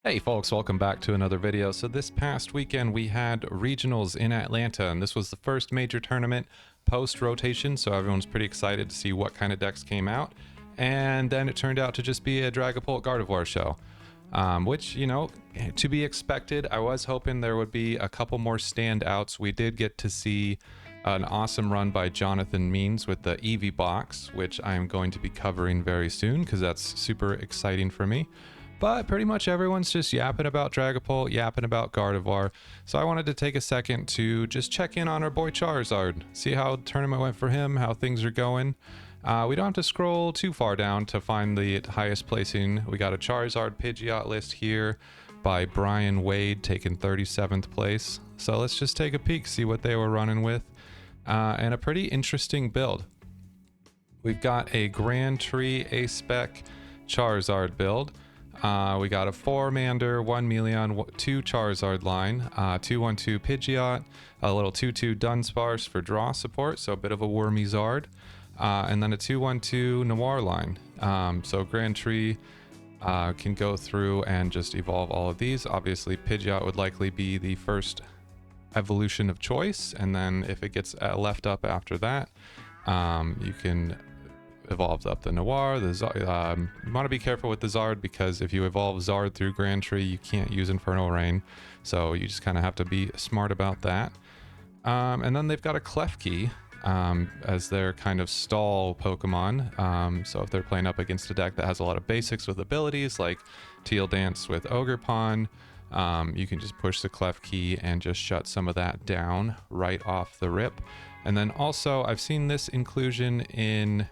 Hey folks, welcome back to another video. So this past weekend we had regionals in Atlanta, and this was the first major tournament post-rotation, so everyone's pretty excited to see what kind of decks came out. And then it turned out to just be a Dragapult Gardevoir show, which, you know, to be expected. I was hoping there would be a couple more standouts. We did get to see an awesome run by Jonathan Means with the Eevee box, which I'm going to be covering very soon because that's super exciting for me. But pretty much everyone's just yapping about Dragapult, yapping about Gardevoir. So I wanted to take a second to just check in on our boy Charizard, see how the tournament went for him, how things are going. We don't have to scroll too far down to find the highest placing. We got a Charizard Pidgeot list here by Brian Wade, taking 37th place. So let's just take a peek, see what they were running with. And a pretty interesting build. We've got a Grand Tree A-Spec Charizard build. We got a 4-Mander, 1 2 Charizard line, 2-1-2 Pidgeot, a little 2-2 Dunsparce for draw support, so a bit of a wormy Zard, and then a 2-1-2 Noir line. So Grand Tree can go through and just evolve all of these. Obviously, Pidgeot would likely be the first evolution of choice, and then if it gets left up after that, you can evolves up the Noir. The Zard, you want to be careful with the Zard because if you evolve Zard through Grand Tree, you can't use Infernal Rain, so you just kind of have to be smart about that. And then they've got a Klefki as their kind of stall Pokemon. So if they're playing up against a deck that has a lot of basics with abilities like Teal Dance with Ogerpon, you can just push the Klefki and just shut some of that down right off the rip. And then also I've seen this inclusion in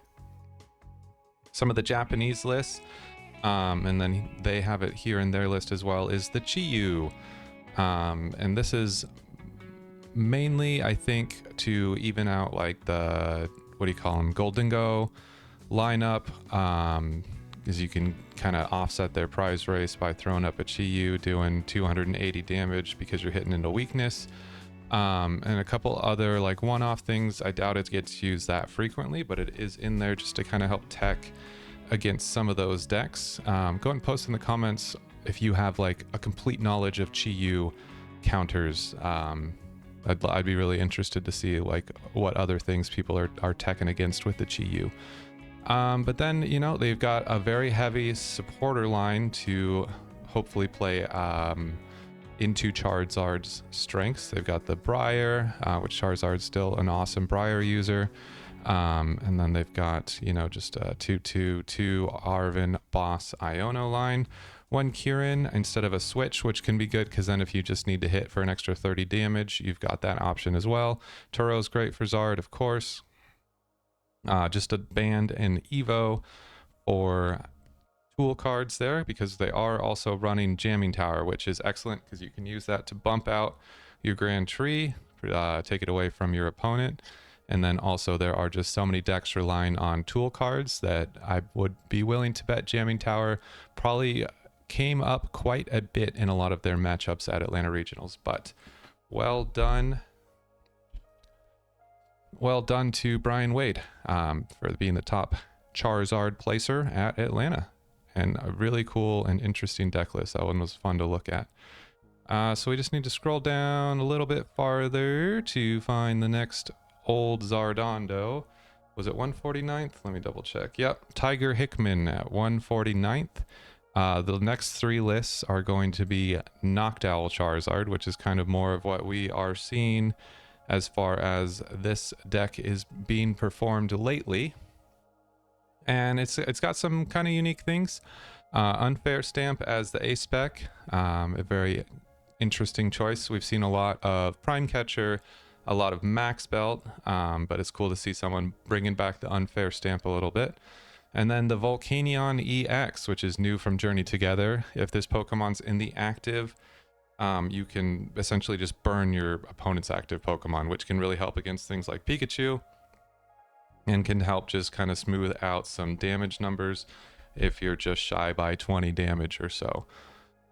some of the Japanese lists, and then they have it here in their list as well, is the Chi-Yu. And this is mainly, I think, to even out like the, what do you call them, Goldingo lineup, because you can kind of offset their prize race by throwing up a Chi-Yu, doing 280 damage because you're hitting into weakness. And a couple other like one-off things. I doubt it gets used that frequently, but it is in there just to kind of help tech against some of those decks. Go ahead and post in the comments if you have like a complete knowledge of Chi-Yu counters. I'd be really interested to see like what other things people are teching against with the Chi-Yu. But then, you know, they've got a very heavy supporter line to hopefully play into Charizard's strengths. They've got the Briar, which Charizard's still an awesome Briar user. And then they've got, you know, just a 2-2-2 Arvin Boss Iono line. 1 Kieran instead of a switch, which can be good because then if you just need to hit for an extra 30 damage, you've got that option as well. Turo's great for Zard, of course. Just a Band and Evo for tool cards there, because they are also running Jamming Tower, which is excellent because you can use that to bump out your Grand Tree, take it away from your opponent. And then also there are just so many decks relying on tool cards that I would be willing to bet Jamming Tower probably came up quite a bit in a lot of their matchups at Atlanta Regionals. But well done to Brian Wade for being the top Charizard placer at Atlanta. And a really cool and interesting deck list. That one was fun to look at. So we just need to scroll down a little bit farther to find the next old Zardondo. Was it 149th? Let me double check. Yep, Tiger Hickman at 149th. The next 3 lists are going to be Noctowl Charizard, which is kind of more of what we are seeing as far as this deck is being performed lately. And it's got some kind of unique things. Unfair Stamp as the A-Spec, a very interesting choice. We've seen a lot of Prime Catcher, a lot of Max Belt, but it's cool to see someone bringing back the Unfair Stamp a little bit. And then the Volcanion EX, which is new from Journey Together. If this Pokemon's in the active, you can essentially just burn your opponent's active Pokemon, which can really help against things like Pikachu, and can help just kind of smooth out some damage numbers if you're just shy by 20 damage or so.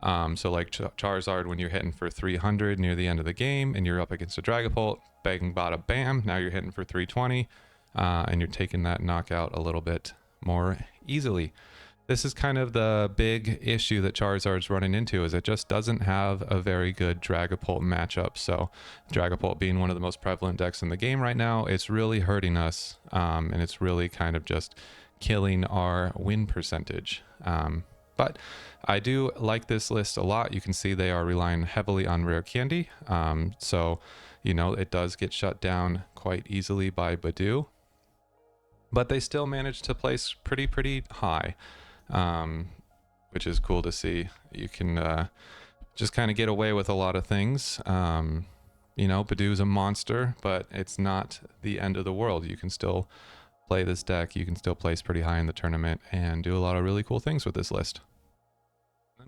So like Charizard, when you're hitting for 300 near the end of the game and you're up against a Dragapult, bang, bada, bam, now you're hitting for 320, and you're taking that knockout a little bit more easily. this is kind of the big issue that Charizard's running into, is it just doesn't have a very good Dragapult matchup. So Dragapult being one of the most prevalent decks in the game right now, it's really hurting us, and it's really kind of just killing our win percentage. But I do like this list a lot. You can see they are relying heavily on Rare Candy. So, you know, it does get shut down quite easily by Badu, but they still manage to place pretty high. Which is cool to see. You can just kind of get away with a lot of things. You know, Badu's a monster, but it's not the end of the world. You can still play this deck. You can still place pretty high in the tournament and do a lot of really cool things with this list.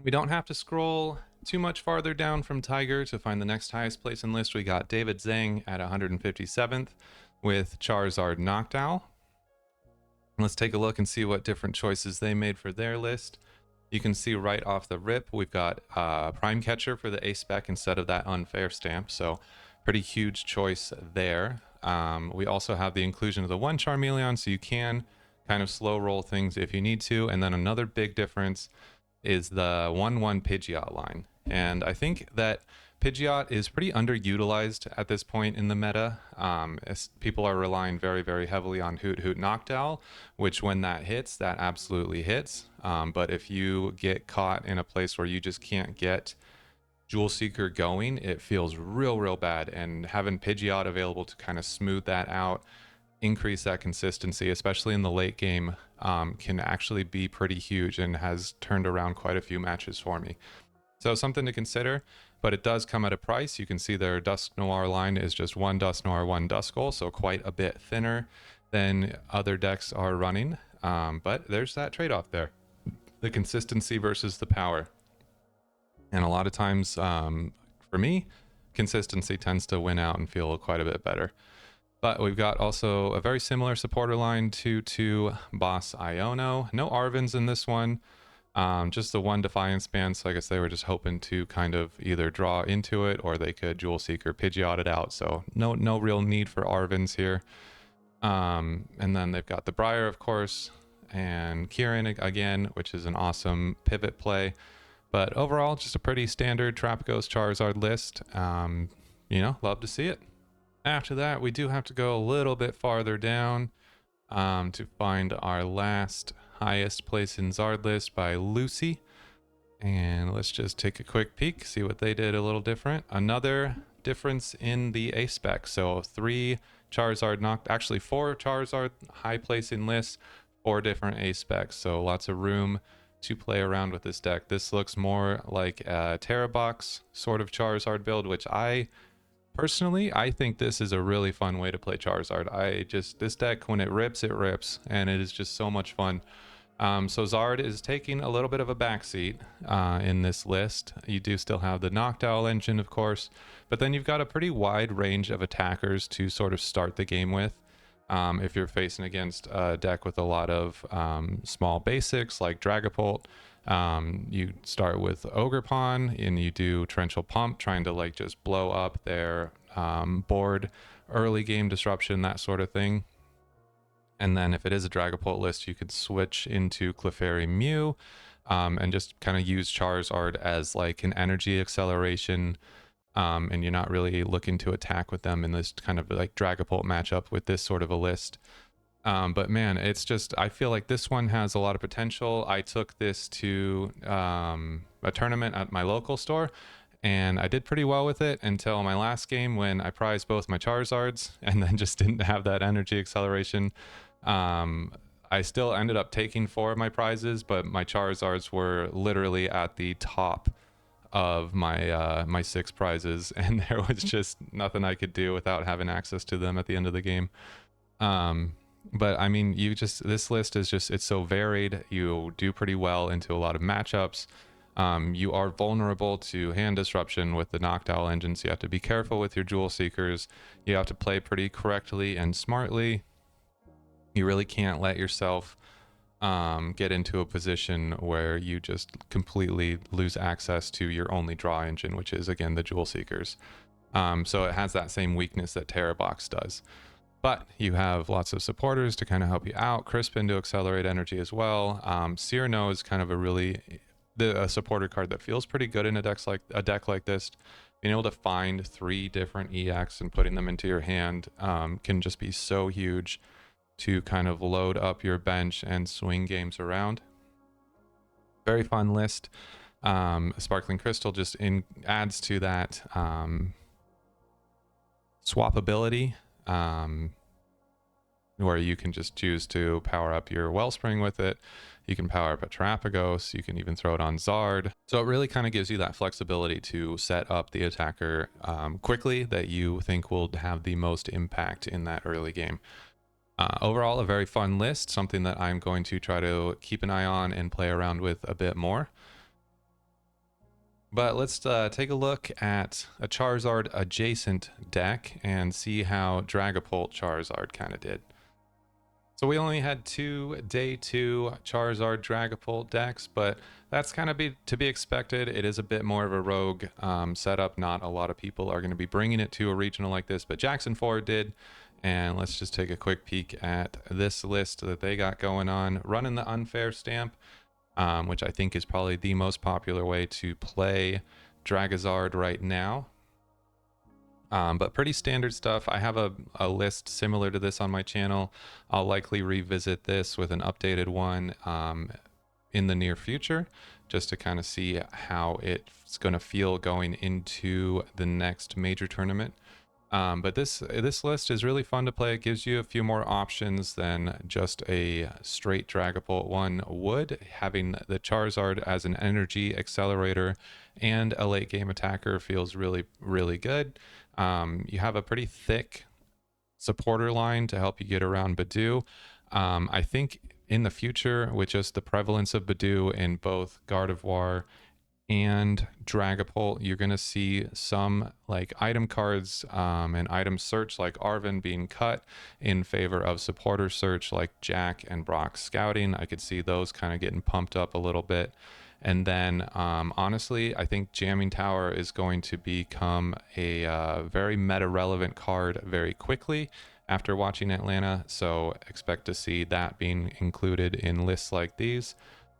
We don't have to scroll too much farther down from Tiger to find the next highest place in list. We got David Zhang at 157th with Charizard Noctowl. Let's take a look and see what different choices they made for their list. You can see right off the rip, we've got Prime Catcher for the A-Spec instead of that unfair stamp. So pretty huge choice there. We also have the inclusion of the one Charmeleon, so you can kind of slow roll things if you need to. And then another big difference is the 1/1 Pidgeot line. And I think that Pidgeot is pretty underutilized at this point in the meta. As people are relying very heavily on Hoothoot Noctowl, which when that hits, that absolutely hits. But if you get caught in a place where you just can't get Jewel Seeker going, it feels real bad. And having Pidgeot available to kind of smooth that out, increase that consistency, especially in the late game, can actually be pretty huge and has turned around quite a few matches for me. So something to consider, but it does come at a price. You can see their Dusknoir line is just one Dusknoir, one Duskull, so quite a bit thinner than other decks are running. But there's that trade-off there. The consistency versus the power. And a lot of times, for me, consistency tends to win out and feel quite a bit better. But we've got also a very similar supporter line to Boss Iono. No Arvins in this one. Just the one Defiance band, so I guess they were just hoping to kind of either draw into it or they could Jewel Seeker Pidgeot it out. So no real need for Arvins here. And then they've got the Briar, of course, and Kieran again, which is an awesome pivot play. But overall, just a pretty standard Terapagos Charizard list. You know, love to see it. After that, we do have to go a little bit farther down to find our last highest place in Zard list by Lucy. And let's just take a quick peek, see what they did a little different. Another difference in the A-Spec. So 3 Charizard actually 4 Charizard high place in lists, 4 different A-Specs. So lots of room to play around with this deck. This looks more like a Terapagos sort of Charizard build, which personally, I think this is a really fun way to play Charizard. This deck, when it rips, and it is just so much fun. So Zard is taking a little bit of a backseat in this list. You do still have the Noctowl engine, of course, but then you've got a pretty wide range of attackers to sort of start the game with. If you're facing against a deck with a lot of small basics like Dragapult, you start with Ogerpon and you do Torrential Pump, trying to like just blow up their board, early game disruption, that sort of thing. And then if it is a Dragapult list, you could switch into Clefairy Mew and just kind of use Charizard as like an energy acceleration. And you're not really looking to attack with them in this kind of like Dragapult matchup with this sort of a list. But man, it's just, I feel like this one has a lot of potential. I took this to a tournament at my local store, and I did pretty well with it until my last game when I prized both my Charizards and then just didn't have that energy acceleration. I still ended up taking 4 of my prizes, but my Charizards were literally at the top of my my 6 prizes, and there was just nothing I could do without having access to them at the end of the game. But I mean, this list is just, it's so varied. You do pretty well into a lot of matchups. You are vulnerable to hand disruption with the Noctowl engine, so you have to be careful with your Jewel Seekers. You have to play pretty correctly and smartly. You really can't let yourself get into a position where you just completely lose access to your only draw engine, which is again the Jewel Seekers. So it has that same weakness that Terapagos does. But you have lots of supporters to kind of help you out. Crispin to accelerate energy as well. Cyrano is kind of a supporter card that feels pretty good in a deck like this. Being able to find 3 different EX and putting them into your hand can just be so huge to kind of load up your bench and swing games around. Very fun list. Sparkling Crystal just adds to that swappability, where you can just choose to power up your Wellspring with it. You can power up a Terapagos. You can even throw it on Zard. So it really kind of gives you that flexibility to set up the attacker quickly that you think will have the most impact in that early game. Overall, a very fun list, something that I'm going to try to keep an eye on and play around with a bit more. But let's take a look at a Charizard adjacent deck and see how Dragapult Charizard kind of did. So we only had 2 day 2 Charizard Dragapult decks, but that's kind of to be expected. It is a bit more of a rogue setup. Not a lot of people are going to be bringing it to a regional like this, but Jackson 4 did. And let's just take a quick peek at this list that they got going on. Running the unfair stamp, which I think is probably the most popular way to play Dragazard right now. But pretty standard stuff. I have a list similar to this on my channel. I'll likely revisit this with an updated one in the near future, just to kind of see how it's going to feel going into the next major tournament. But this list is really fun to play. It gives you a few more options than just a straight Dragapult one would. Having the Charizard as an energy accelerator and a late game attacker feels really, really good. You have a pretty thick supporter line to help you get around Budew. I think in the future, with just the prevalence of Budew in both Gardevoir and Dragapult, you're going to see some like item cards and item search like Arven being cut in favor of supporter search like Jacq and Brock Scouting. I could see those kind of getting pumped up a little bit. And then honestly, I think Jamming Tower is going to become a very meta relevant card very quickly after watching Atlanta. So expect to see that being included in lists like these.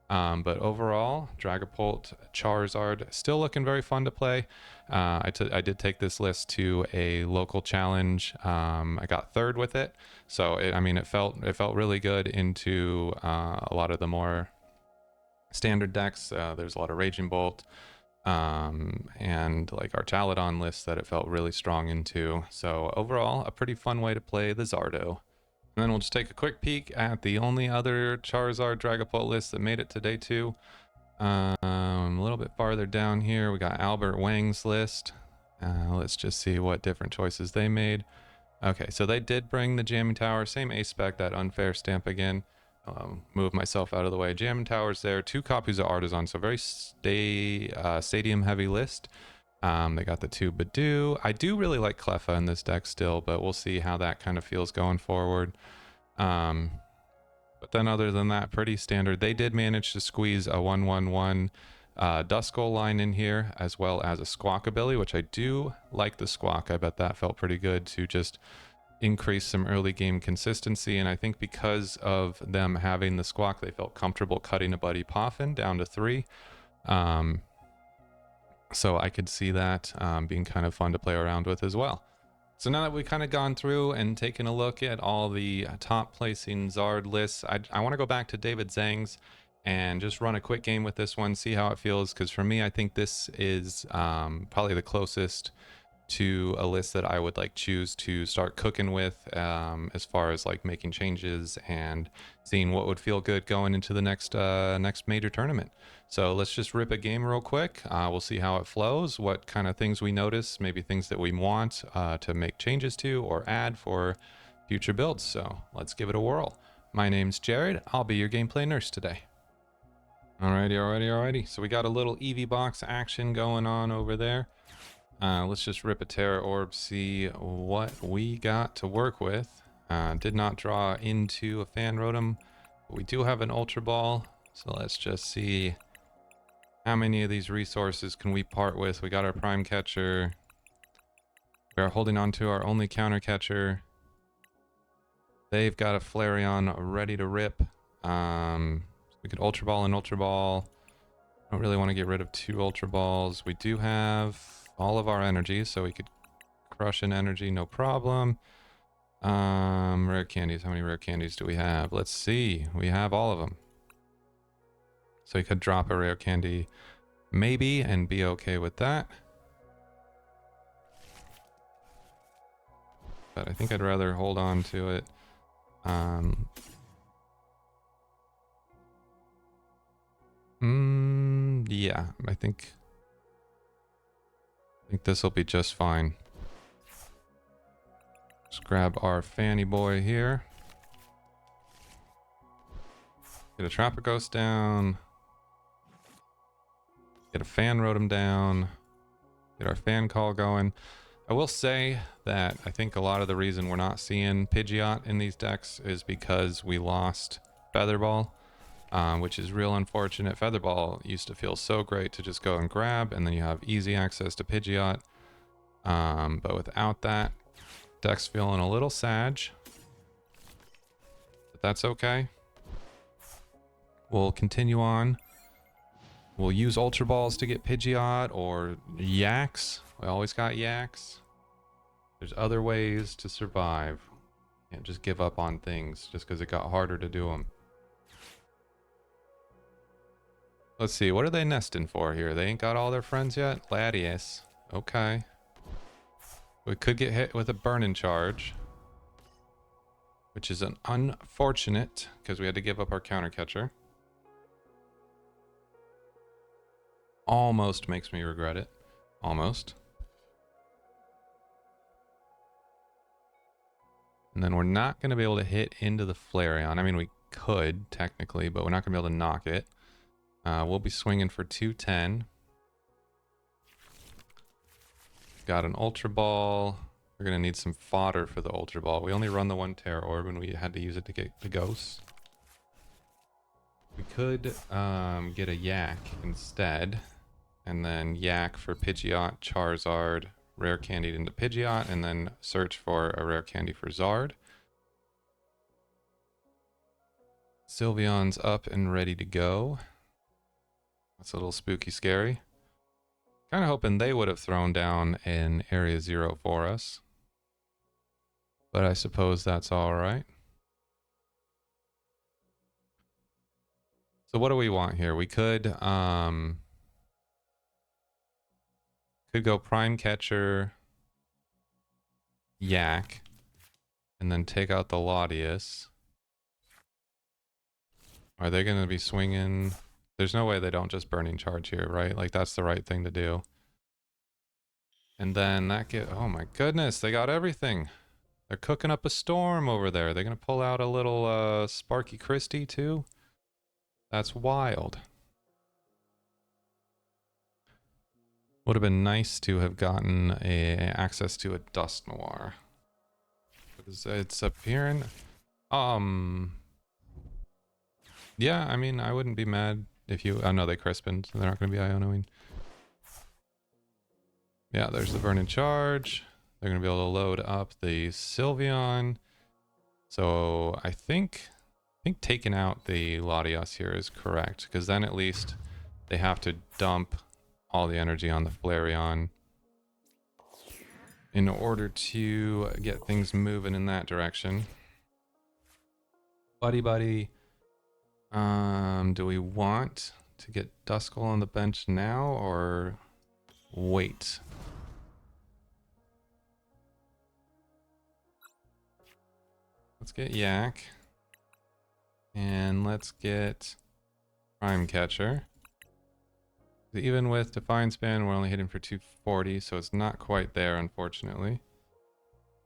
But overall, Dragapult Charizard still looking very fun to play. I did take this list to a local challenge. I got 3rd with it, so it felt really good into a lot of the more standard decks. There's a lot of Raging Bolt and like Archaludon lists that it felt really strong into. So overall, a pretty fun way to play the Zardo. And then we'll just take a quick peek at the only other Charizard Dragapult list that made it to day 2. A little bit farther down here, we got Albert Wang's list. Let's just see what different choices they made. Okay, so they did bring the Jamming Tower, same A-Spec, that unfair stamp again. Move myself out of the way. Jamming Tower's there, 2 copies of Artisan, so very stadium heavy list. They got the 2 Budew. I do really like Cleffa in this deck still, but we'll see how that kind of feels going forward. But then other than that, pretty standard. They did manage to squeeze a 1/1/1 Duskull line in here, as well as a Squawkabilly, which I do like the Squawk. I bet that felt pretty good to just increase some early game consistency. And I think because of them having the Squawk, they felt comfortable cutting a Buddy Poffin down to 3. So I could see that being kind of fun to play around with as well. So now that we've kind of gone through and taken a look at all the top placing Zard lists, I want to go back to David Zhang's and just run a quick game with this one, see how it feels. Because for me, I think this is probably the closest to a list that I would like choose to start cooking with as far as like making changes and seeing what would feel good going into the next major tournament. So let's just rip a game real quick. We'll see how it flows, what kind of things we notice, maybe things that we want to make changes to or add for future builds. So let's give it a whirl. My name's Jared. I'll be your gameplay nurse today. Alrighty. So we got a little EV box action going on over there. Let's just rip a Tera Orb, see what we got to work with. Did not draw into a Fan Rotom, but we do have an Ultra Ball. So let's just see how many of these resources can we part with. We got our Prime Catcher. We are holding on to our only counter catcher. They've got a Flareon ready to rip. We could Ultra Ball and Ultra Ball. Don't really want to get rid of 2 Ultra Balls. We do have all of our energy, so we could crush an energy, no problem. Rare candies. How many rare candies do we have? Let's see. We have all of them. So we could drop a rare candy maybe and be okay with that. But I think I'd rather hold on to it. Yeah, I think this will be just fine. Let's grab our Fanny boy here. Get a Terapagos down. Get a Fan Rotom down. Get our fan call going. I will say that I think a lot of the reason we're not seeing Pidgeot in these decks is because we lost Featherball, which is real unfortunate. Featherball used to feel so great to just go and grab, and then you have easy access to Pidgeot. But without that, deck's feeling a little sag. But that's okay. We'll continue on. We'll use Ultra Balls to get Pidgeot or Jacqs. We always got Jacqs. There's other ways to survive. Can't just give up on things just because it got harder to do them. Let's see, what are they nesting for here? They ain't got all their friends yet? Latias. Okay. We could get hit with a burning charge, which is an unfortunate because we had to give up our counter catcher. Almost makes me regret it. Almost. And then we're not going to be able to hit into the Flareon. I mean, we could, technically, but we're not going to be able to knock it. We'll be swinging for 210. Got an Ultra Ball. We're going to need some fodder for the Ultra Ball. We only run the 1 Tera Orb, and we had to use it to get the ghosts. We could get a Jacq instead. And then Jacq for Pidgeot, Charizard, Rare Candy into Pidgeot, and then search for a Rare Candy for Zard. Sylveon's up and ready to go. That's a little spooky scary. Kind of hoping they would have thrown down in Area 0 for us. But I suppose that's alright. So what do we want here? We could go Prime Catcher, Jacq, and then take out the Latias. Are they going to be swinging? There's no way they don't just Burning Charge here, right? Like, that's the right thing to do. And then that oh my goodness, they got everything. They're cooking up a storm over there. They're going to pull out a little Sparky Christie too? That's wild. Would have been nice to have gotten access to a Dusknoir. It's appearing. Yeah, I mean, I wouldn't be mad if you. Oh no, they Crispin, so they're not going to be Ionoing. Yeah, there's the Burning Charge. They're going to be able to load up the Sylveon. So I think taking out the Latias here is correct, because then at least they have to dump all the energy on the Flareon in order to get things moving in that direction. Buddy-Buddy. Do we want to get Duskull on the bench now or wait? Let's get Jacq. And let's get Prime Catcher. Even with Define Span, we're only hitting for 240, so it's not quite there, unfortunately.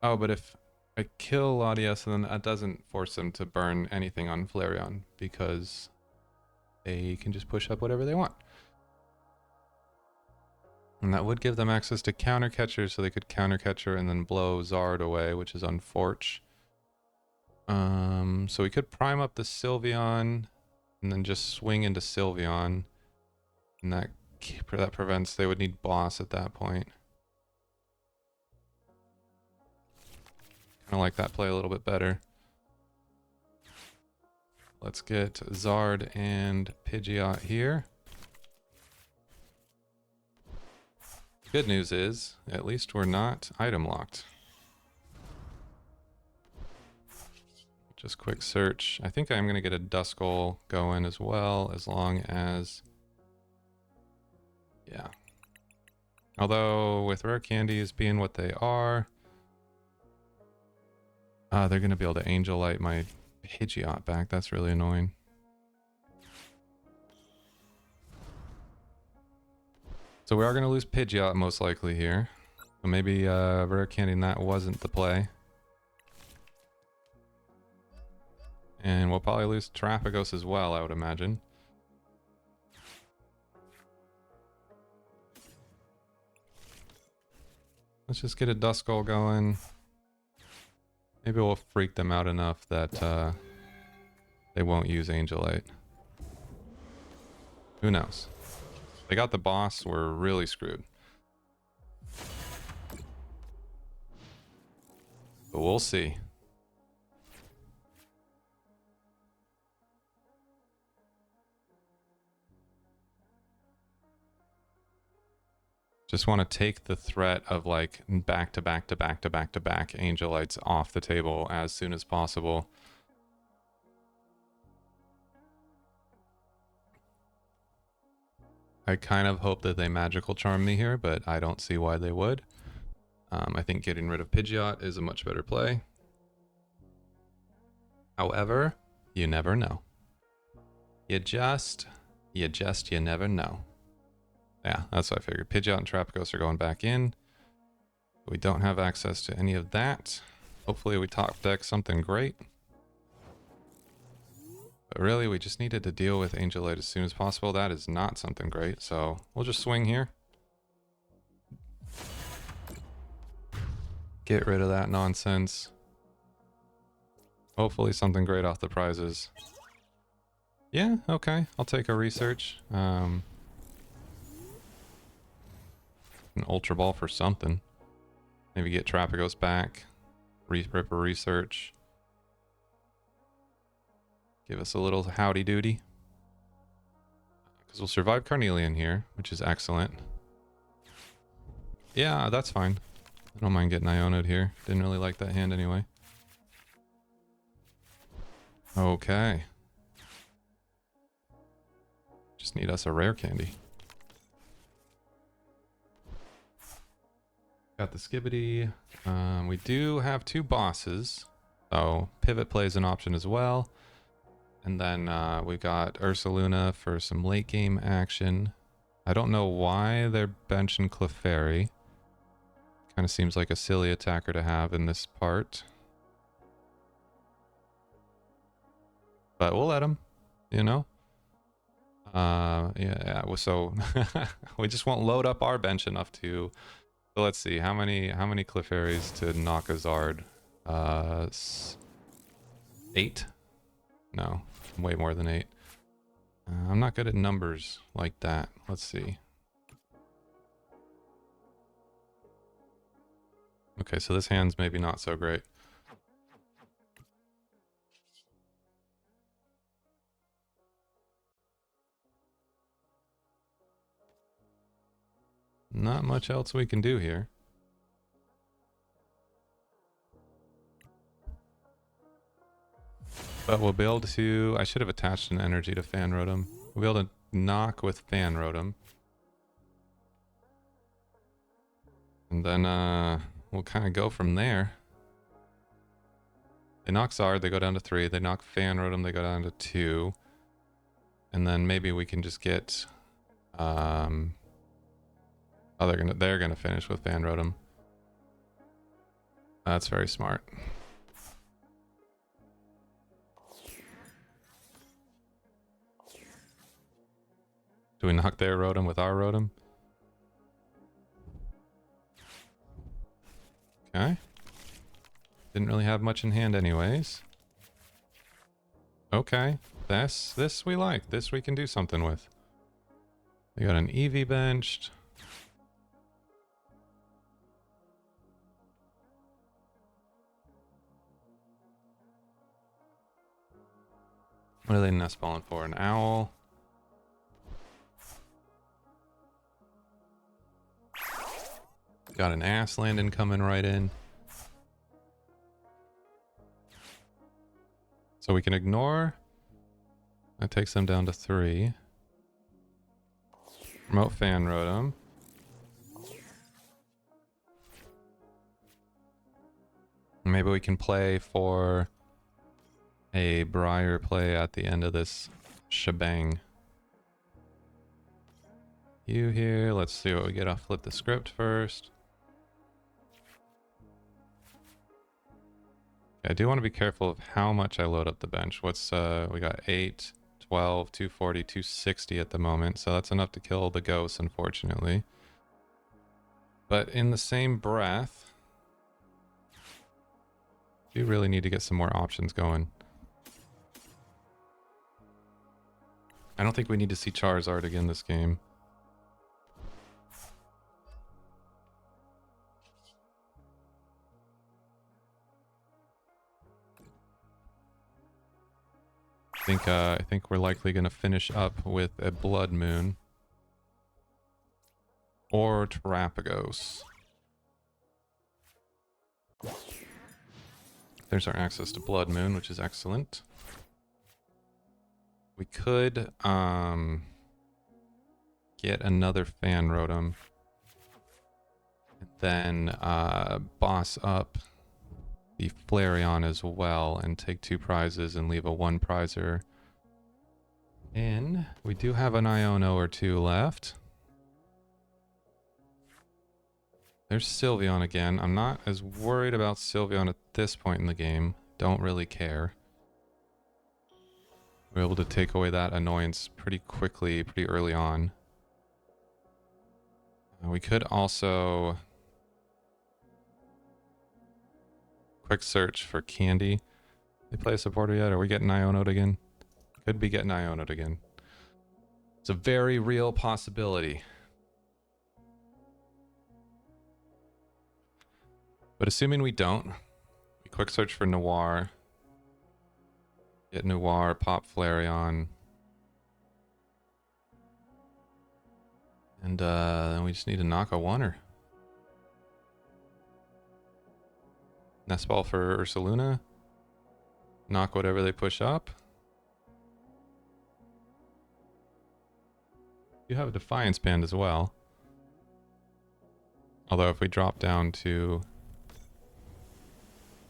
Oh, but if I kill Latias, then that doesn't force them to burn anything on Flareon, because they can just push up whatever they want. And that would give them access to Counter Catcher, so they could Counter Catcher and then blow Zard away, which is unfortunate. So we could prime up the Sylveon and then just swing into Sylveon. And that prevents, they would need boss at that point. Kind of like that play a little bit better. let's get Zard and Pidgeot here. Good news is, at least we're not item locked. Just quick search. I think I'm going to get a Duskull going as well, as long as... Yeah. Although, with rare candies being what they are... they're going to be able to Angel Light my Pidgeot back. That's really annoying. So we are going to lose Pidgeot most likely here. So maybe rare candy and that wasn't the play. And we'll probably lose Terapagos as well, I would imagine. Let's just get a Duskull going. Maybe we'll freak them out enough that they won't use Angel Light. Who knows? If they got the boss, we're really screwed. But we'll see. Just want to take the threat of like back to back to back to back to back Angel Lights off the table as soon as possible. I kind of hope that they magical charm me here, but I don't see why they would. I think getting rid of Pidgeot is a much better play. However, you never know. You never know. Yeah, that's what I figured. Pidgeot and Terapagos are going back in. We don't have access to any of that. Hopefully we top deck something great. But really, we just needed to deal with Angel Light as soon as possible. That is not something great, so we'll just swing here. Get rid of that nonsense. Hopefully something great off the prizes. Yeah, okay. I'll take a research. An Ultra Ball for something. Maybe get Terapagos back. Rip a research. Give us a little howdy doody. Because we'll survive Charmeleon here, which is excellent. Yeah, that's fine. I don't mind getting Iono'd here. Didn't really like that hand anyway. Okay. Just need us a rare candy. Got the Skibbity. We do have two bosses. So pivot play is an option as well. And then we got Ursaluna for some late game action. I don't know why they're benching Clefairy. Kind of seems like a silly attacker to have in this part. But we'll let him, you know? Yeah, so we just won't load up our bench enough to... So let's see, how many Clefairies to knock a Zard? 8? No, way more than 8. I'm not good at numbers like that. Let's see. Okay, so this hand's maybe not so great. Not much else we can do here. But we'll be able to... I should have attached an energy to Fan Rotom. We'll be able to knock with Fan Rotom. And then we'll kind of go from there. They knock Zard, they go down to 3. They knock Fan Rotom, they go down to 2. And then maybe we can just get... Oh, they're gonna finish with Fan Rotom. That's very smart. Do we knock their Rotom with our Rotom? Okay. Didn't really have much in hand anyways. Okay. This we like. This we can do something with. We got an Eevee benched. What are they nest balling for? An owl? Got an ass landing coming right in. So we can ignore. That takes them down to 3. Remote Fan Rotom. Maybe we can play for a Briar play at the end of this shebang. You here. Let's see what we get. I'll flip the script first. I do want to be careful of how much I load up the bench. What's we got 8, 12, 240, 260 at the moment, so that's enough to kill the ghosts, unfortunately. But in the same breath, do really need to get some more options going. I don't think we need to see Charizard again this game. I think we're likely going to finish up with a Bloodmoon or Terapagos. There's our access to Bloodmoon, which is excellent. We could get another Fan Rotom and then boss up the Flareon as well and take 2 prizes and leave a 1 prizer. And we do have an Iono or 2 left. There's Sylveon again. I'm not as worried about Sylveon at this point in the game. Don't really care. We're able to take away that annoyance pretty quickly, pretty early on. We could also quick search for Candy. They play a supporter yet? Are we getting Iono'd again? Could be getting Iono'd again. It's a very real possibility. But assuming we don't, we quick search for Noir. Get Noir, pop Flareon. And then we just need to knock a oneer. Nest Ball for Ursaluna. Knock whatever they push up. You have a Defiance Band as well. Although if we drop down to...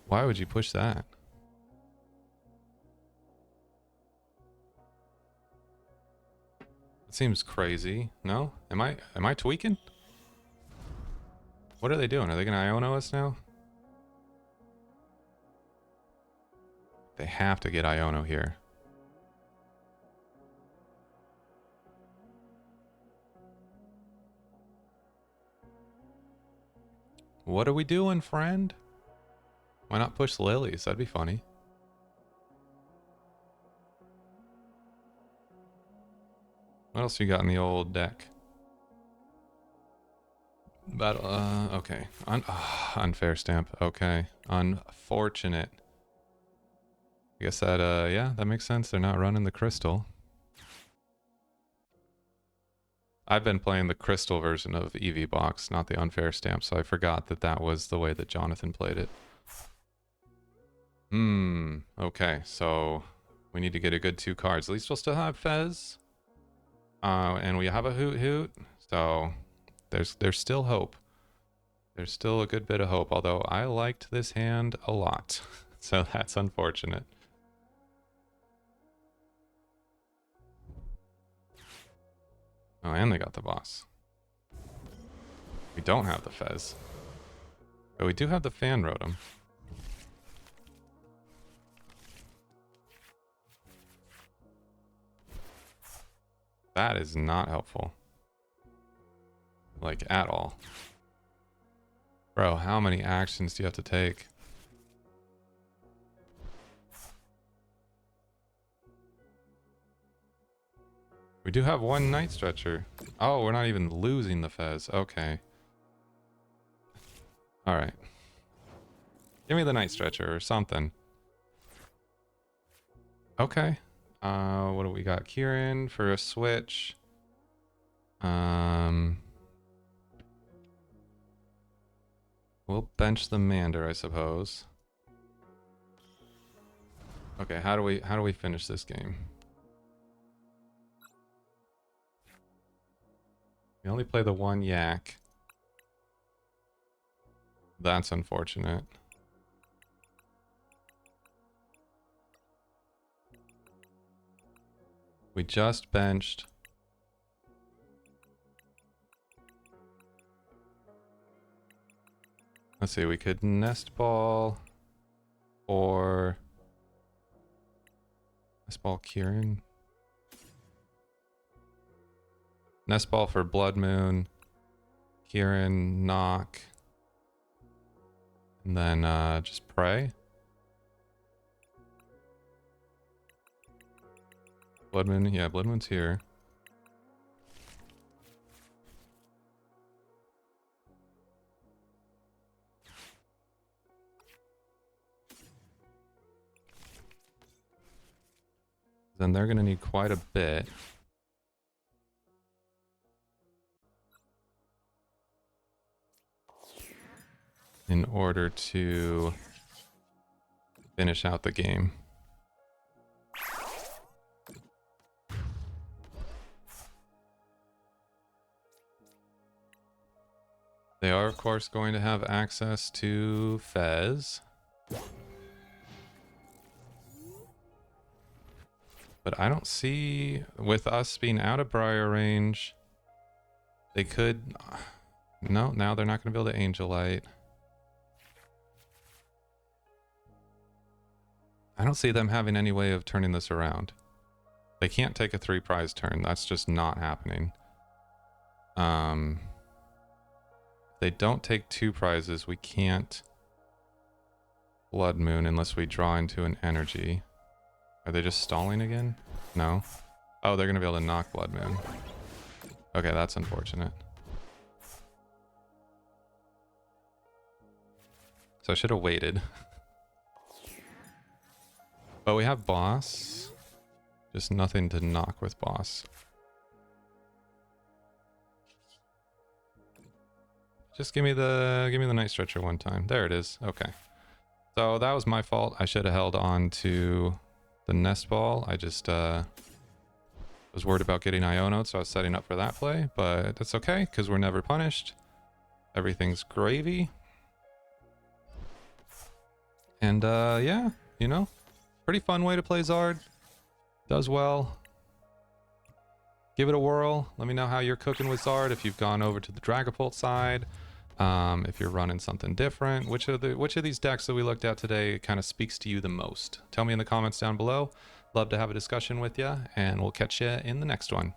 Why would you push that? It seems crazy. No? Am I tweaking? What are they doing? Are they gonna Iono us now? They have to get Iono here. What are we doing, friend? Why not push Lilies? That'd be funny. What else you got in the old deck? Battle, okay. Unfair stamp. Okay. Unfortunate. I guess that, yeah, that makes sense. They're not running the crystal. I've been playing the crystal version of EV Box, not the unfair stamp, so I forgot that that was the way that Jonathan played it. Okay, so we need to get a good 2 cards. At least we'll still have Fez. And we have a Hoothoot, so there's still hope. There's still a good bit of hope, although I liked this hand a lot. So that's unfortunate. Oh, and they got the boss. We don't have the Fez. But we do have the Fan Rotom. That is not helpful. Like, at all. Bro, how many actions do you have to take? We do have 1 Night Stretcher. Oh, we're not even losing the Fez. Okay. Alright. Give me the Night Stretcher or something. Okay. What do we got? Kieran for a switch. We'll bench the Mander, I suppose. Okay, how do we finish this game? We only play the one Jacq. That's unfortunate. We just benched. Let's see, we could Nest Ball or Nest Ball Kieran. Nest Ball for Bloodmoon, Kieran, Knock, and then just pray. Bloodmoon, yeah, Bloodmoon's here. Then they're gonna need quite a bit. In order to finish out the game. They are, of course, going to have access to Fez. But I don't see, with us being out of Briar range, they could... No, now they're not going to be able to Angel Light. I don't see them having any way of turning this around. They can't take a 3-prize turn. That's just not happening. If they don't take 2 prizes, we can't Bloodmoon unless we draw into an energy. Are they just stalling again? No. Oh, they're going to be able to knock Bloodmoon. Okay, that's unfortunate. So I should have waited. But we have boss. Just nothing to knock with boss. Just give me the Night Stretcher one time. There it is. Okay. So that was my fault. I should have held on to the Nest Ball. I just was worried about getting Iono, so I was setting up for that play. But that's okay, because we're never punished. Everything's gravy. And yeah, you know. Pretty fun way to play Zard. Does well. Give it a whirl. Let me know how you're cooking with Zard. If you've gone over to the Dragapult side. If you're running something different. Which of these decks that we looked at today kind of speaks to you the most? Tell me in the comments down below. Love to have a discussion with you. And we'll catch you in the next one.